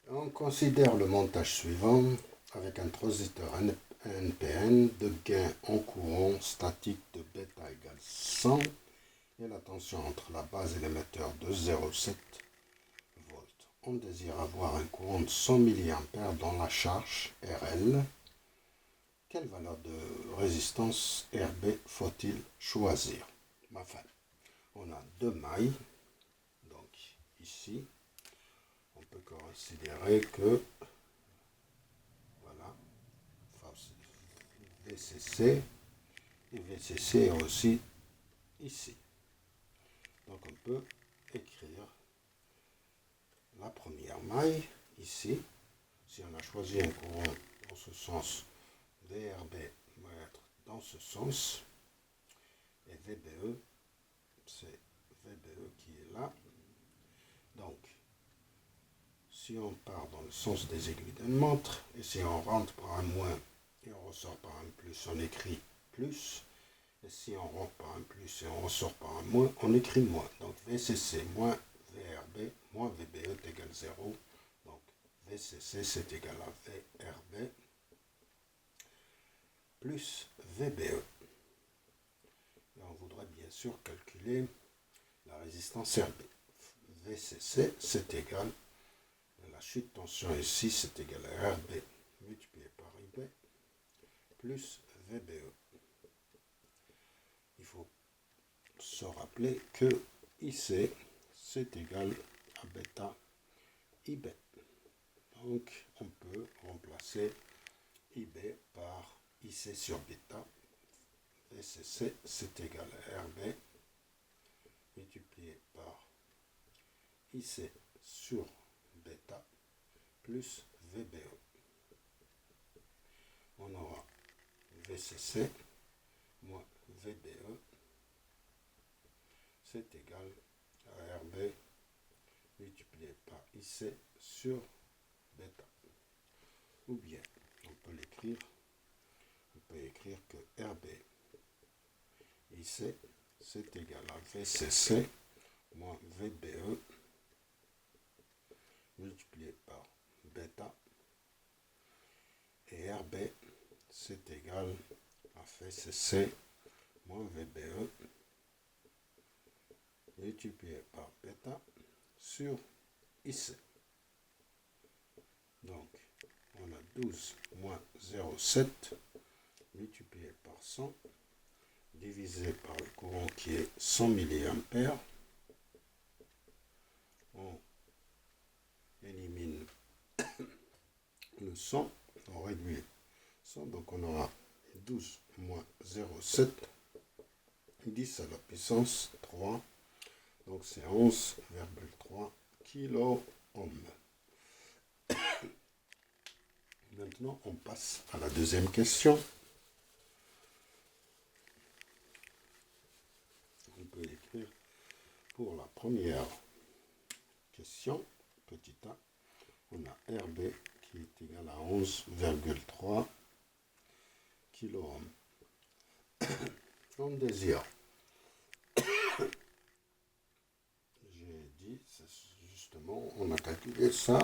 On considère le montage suivant avec un transistor NPN de gain en courant statique de bêta égale 100 et la tension entre la base et l'émetteur de 0,7 volts. On désire avoir un courant de 100 mA dans la charge RL. Quelle valeur de résistance RB faut-il choisir? Enfin, on a deux mailles, donc ici, on peut considérer que, voilà, VCC, et VCC est aussi ici. Donc on peut écrire la première maille ici. Si on a choisi un courant dans ce sens, VRB va être dans ce sens. Et VBE, c'est VBE qui est là. Donc, si on part dans le sens des aiguilles d'une montre, et si on rentre par un moins et on ressort par un plus, on écrit plus. Et si on rentre par un plus et on ressort par un moins, on écrit moins. Donc VCC moins VRB moins VBE est égal à 0. Donc VCC c'est égal à VRB plus VBE. Et on voudrait bien sûr calculer la résistance RB. VCC c'est égal à la chute de tension ici, c'est égal à RB multiplié par IB plus VBE. Il faut se rappeler que IC c'est égal à bêta IB. Donc on peut remplacer IB par IC sur bêta. VCC c'est égal à RB multiplié par IC sur bêta plus VBE. On aura VCC moins VBE c'est égal à RB multiplié par IC sur bêta. Ou bien, on peut écrire que RB IC c'est égal à VCC moins VBE multiplié par bêta. Et RB c'est égal à VCC moins VBE multiplié par bêta sur IC. Donc, on a 12 moins 0,7 multiplié par 100 divisé par le courant qui est 100 mA. On élimine le 100, on réduit 100, donc on aura 12 moins 0,7, 10 à la puissance 3, donc c'est 11,3 kilo ohm. Maintenant, on passe à la deuxième question. On peut écrire pour la première question, petit a, on a RB qui est égal à 11,3 kilo ohm. On désire, j'ai dit, justement, on a calculé ça,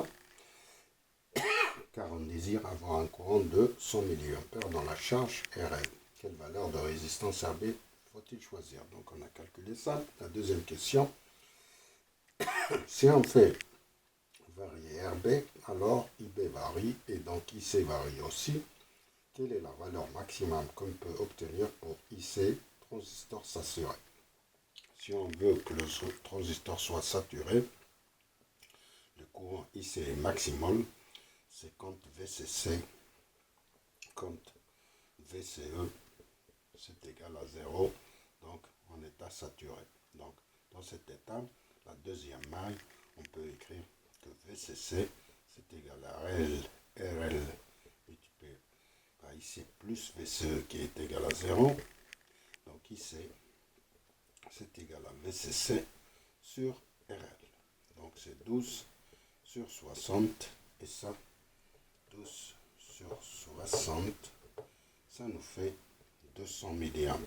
car on désire avoir un courant de 100 mA dans la charge RL. Quelle valeur de résistance RB faut-il choisir? Donc on a calculé ça. La deuxième question, si on fait varier RB, alors IB varie et donc IC varie aussi. Quelle est la valeur maximum qu'on peut obtenir pour IC, transistor saturé? Si on veut que le transistor soit saturé, le courant IC est maximum, c'est quand VCC, quand VCE, c'est égal à 0, donc en état saturé. Donc dans cet état, la deuxième maille, on peut écrire que VCC, c'est égal à RL multiplié par IC plus VCE qui est égal à 0. Donc IC, c'est égal à VCC sur RL. Donc c'est 12 sur 60 et ça, 12 sur 60, ça nous fait 200 mA.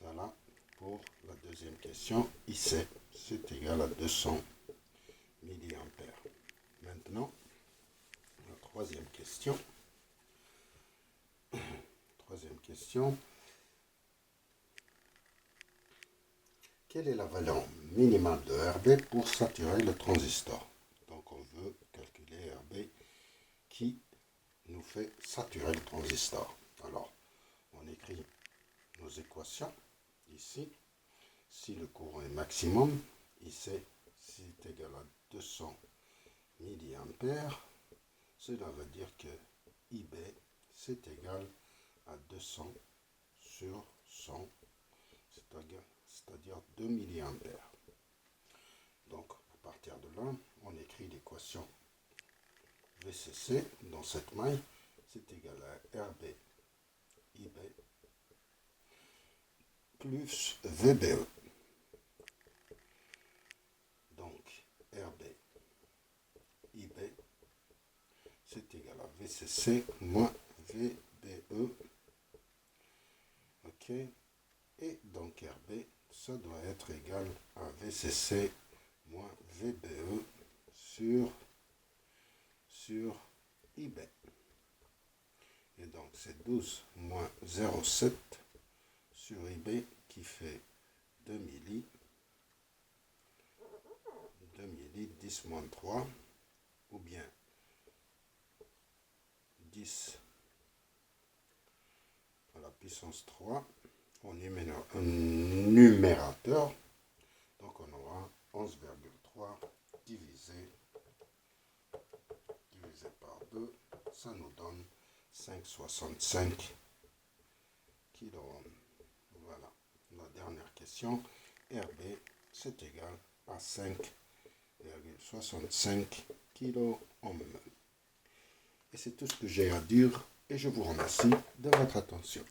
Voilà pour la deuxième question. IC, c'est égal à 200 mA. troisième question. Troisième question. Quelle est la valeur minimale de RB pour saturer le transistor? Donc on veut calculer RB qui nous fait saturer le transistor. Alors, on écrit nos équations ici. Si le courant est maximum, ici c'est égal à 200 mA, cela veut dire que IB c'est égal à 200 sur 100, c'est-à-dire 2 mA. Donc, à partir de là, on écrit l'équation VCC dans cette maille, c'est égal à RB IB plus VBE. Donc, RB IB, c'est égal à VCC moins VBE. OK. Et donc, RB, ça doit être égal à VCC moins VBE sur IB. Et donc, c'est 12 moins 0,7 sur IB qui fait 2 milli. 2 milli, 10 moins 3, ou bien 10 à la puissance 3 en numérateur. Donc on aura 11,3 divisé par 2, ça nous donne 5,65 kg. Voilà, la dernière question, RB c'est égal à 5,65 kg. Et c'est tout ce que j'ai à dire et je vous remercie de votre attention.